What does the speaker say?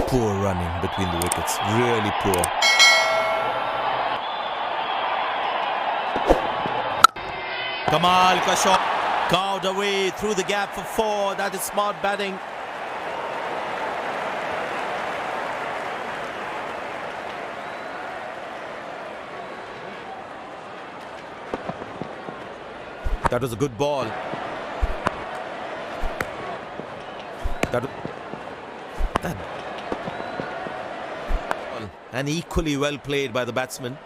Poor running between the wickets, really poor. Kamal ka shot, carved away through the gap for 4. That is smart batting. That was a good ball. And equally well played by the batsman.